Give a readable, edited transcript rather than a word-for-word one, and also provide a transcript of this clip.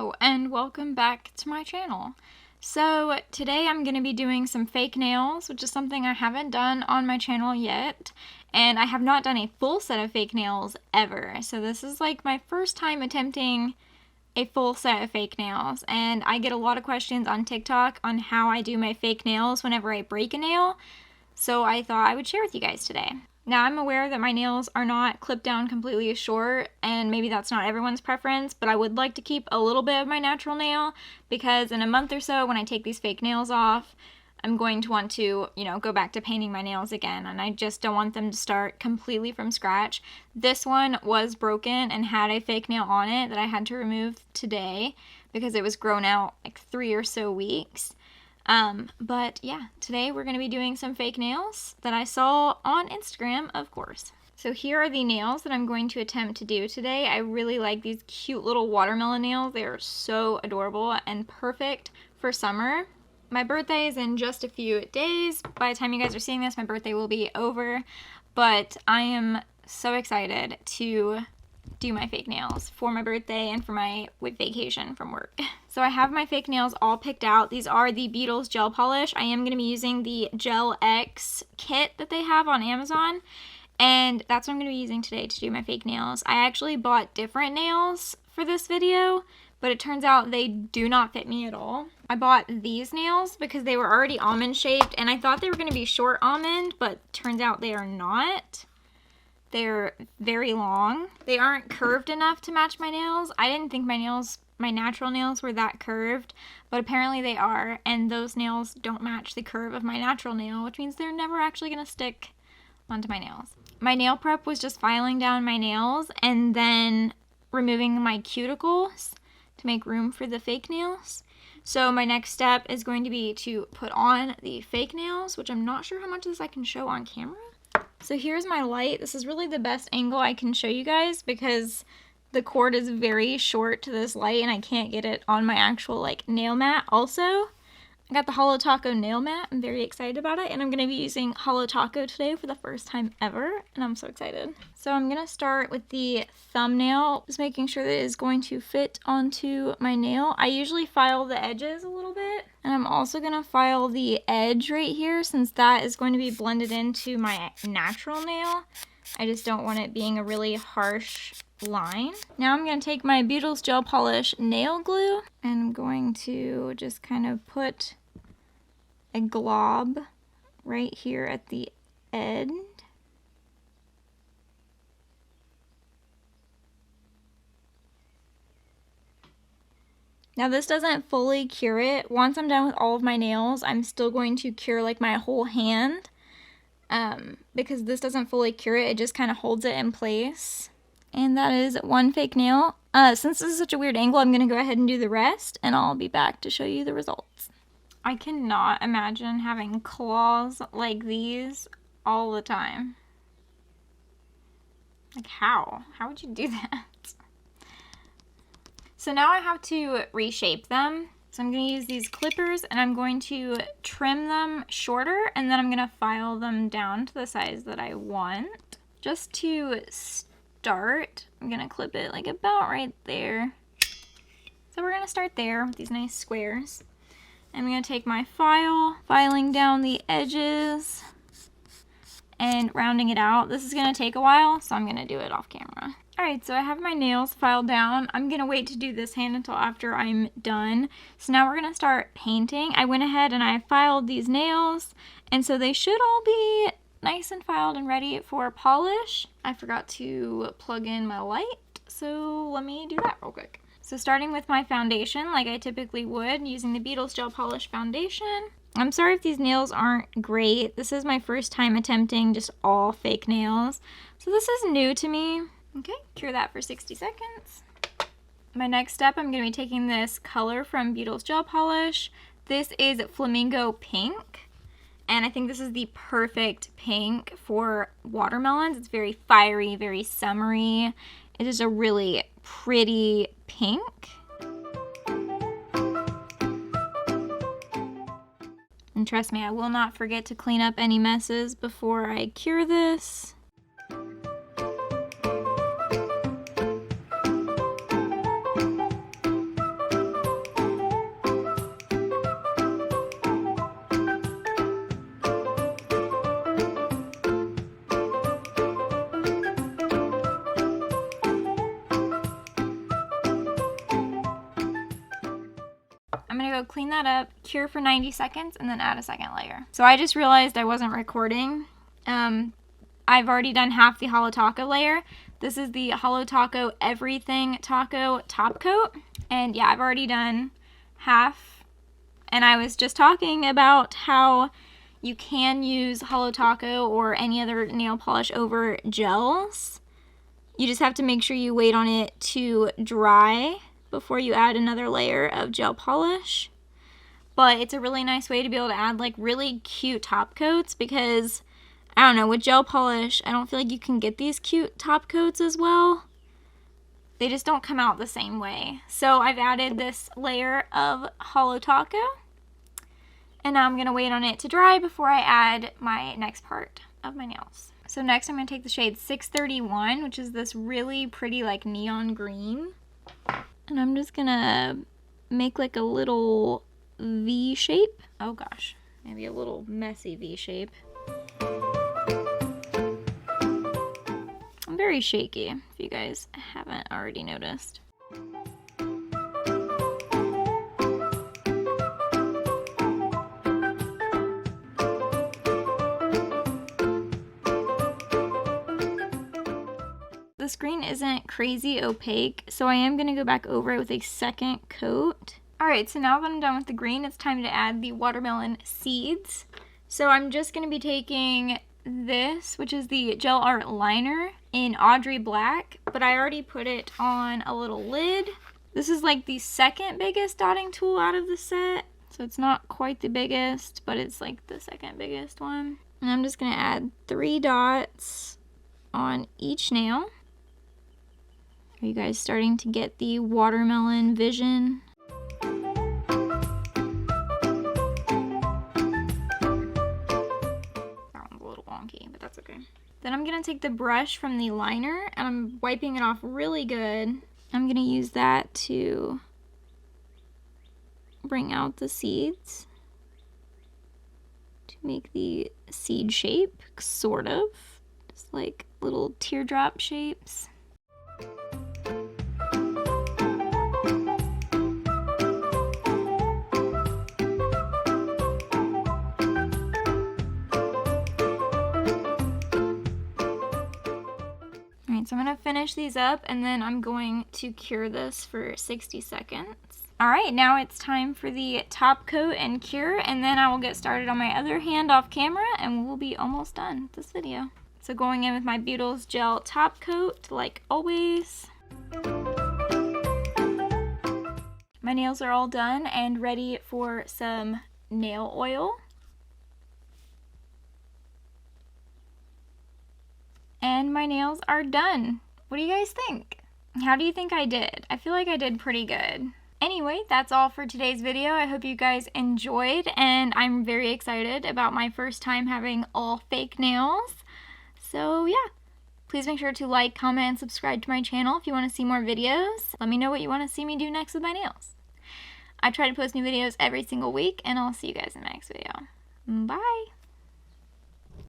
Hello and welcome back to my channel. So today I'm going to be doing some fake nails, which is something I haven't done on my channel yet, and I have not done a full set of fake nails ever. So this is like my first time attempting a full set of fake nails, and I get a lot of questions on TikTok on how I do my fake nails whenever I break a nail, so I thought I would share with you guys today. Now, I'm aware that my nails are not clipped down completely short, and maybe that's not everyone's preference, but I would like to keep a little bit of my natural nail, because in a month or so, when I take these fake nails off, I'm going to want to, go back to painting my nails again, and I just don't want them to start completely from scratch. This one was broken and had a fake nail on it that I had to remove today, because it was grown out like 3 or so weeks. But yeah, today we're going to be doing some fake nails that I saw on Instagram, of course. So here are the nails that I'm going to attempt to do today. I really like these cute little watermelon nails. They are so adorable and perfect for summer. My birthday is in just a few days. By the time you guys are seeing this, my birthday will be over, but I am so excited to do my fake nails for my birthday and for my vacation from work. So I have my fake nails all picked out. These are the Beetles gel polish. I am going to be using the Gel X kit that they have on Amazon, and that's what I'm going to be using today to do my fake nails. I actually bought different nails for this video, but it turns out they do not fit me at all. I bought these nails because they were already almond shaped, and I thought they were going to be short almond, but turns out they are not. They're very long. They aren't curved enough to match my nails. I didn't think my natural nails were that curved, but apparently they are, and those nails don't match the curve of my natural nail, which means they're never actually gonna stick onto my nails. My nail prep was just filing down my nails and then removing my cuticles to make room for the fake nails. So my next step is going to be to put on the fake nails, which I'm not sure how much of this I can show on camera. So here's my light. This is really the best angle I can show you guys because the cord is very short to this light and I can't get it on my actual nail mat. Also, I got the Holo Taco nail mat. I'm very excited about it, and I'm going to be using Holo Taco today for the first time ever, and I'm so excited. So I'm going to start with the thumbnail, just making sure that it is going to fit onto my nail. I usually file the edges a little bit, and I'm also going to file the edge right here since that is going to be blended into my natural nail. I just don't want it being a really harsh line. Now I'm going to take my Beetles gel polish nail glue, and I'm going to just kind of put a glob right here at the end. Now this doesn't fully cure it. Once I'm done with all of my nails, I'm still going to cure my whole hand because this doesn't fully cure it. It just kind of holds it in place. And that is one fake nail. Since this is such a weird angle, I'm going to go ahead and do the rest, and I'll be back to show you the results. I cannot imagine having claws like these all the time. How? How would you do that? So now I have to reshape them. So I'm going to use these clippers, and I'm going to trim them shorter, and then I'm going to file them down to the size that I want. Just to start, I'm going to clip it about right there. So we're going to start there with these nice squares. I'm going to take my filing down the edges and rounding it out. This is going to take a while, so I'm going to do it off camera. Alright, so I have my nails filed down. I'm going to wait to do this hand until after I'm done. So now we're going to start painting. I went ahead and I filed these nails, and so they should all be nice and filed and ready for polish. I forgot to plug in my light, so let me do that real quick. So starting with my foundation, like I typically would, using the Beetles Gel Polish Foundation. I'm sorry if these nails aren't great. This is my first time attempting just all fake nails, so this is new to me. Okay, cure that for 60 seconds. My next step, I'm going to be taking this color from Beetles Gel Polish. This is Flamingo Pink, and I think this is the perfect pink for watermelons. It's very fiery, very summery. It is a really pretty pink. And trust me, I will not forget to clean up any messes before I cure this. I'm gonna go clean that up, cure for 90 seconds, and then add a second layer. So I just realized I wasn't recording. I've already done half the Holo Taco layer. This is the Holo Taco Everything Taco top coat. And yeah, I've already done half. And I was just talking about how you can use Holo Taco or any other nail polish over gels. You just have to make sure you wait on it to dry before you add another layer of gel polish. But it's a really nice way to be able to add like really cute top coats, because I don't know, with gel polish, I don't feel like you can get these cute top coats as well. They just don't come out the same way. So I've added this layer of Holo Taco, and now I'm gonna wait on it to dry before I add my next part of my nails. So next I'm gonna take the shade 631, which is this really pretty like neon green. And I'm just gonna make like a little V shape. Oh gosh, maybe a little messy V shape. I'm very shaky, if you guys haven't already noticed. The screen isn't crazy opaque, so I am going to go back over it with a second coat. Alright, so now that I'm done with the green, it's time to add the watermelon seeds. So I'm just going to be taking this, which is the Gel Art Liner in Audrey Black, but I already put it on a little lid. This is like the second biggest dotting tool out of the set, so it's not quite the biggest, but it's like the second biggest one. And I'm just going to add 3 dots on each nail. Are you guys starting to get the watermelon vision? But that's okay. Then I'm gonna take the brush from the liner and I'm wiping it off really good. I'm gonna use that to bring out the seeds, to make the seed shape, sort of, just like little teardrop shapes. So I'm going to finish these up and then I'm going to cure this for 60 seconds. Alright, now it's time for the top coat and cure, and then I will get started on my other hand off camera and we'll be almost done with this video. So going in with my Beetles gel top coat like always. My nails are all done and ready for some nail oil. And my nails are done. What do you guys think? How do you think I did? I feel like I did pretty good. Anyway, that's all for today's video. I hope you guys enjoyed, and I'm very excited about my first time having all fake nails. So yeah, please make sure to like, comment, and subscribe to my channel if you want to see more videos. Let me know what you want to see me do next with my nails. I try to post new videos every single week, and I'll see you guys in the next video. Bye!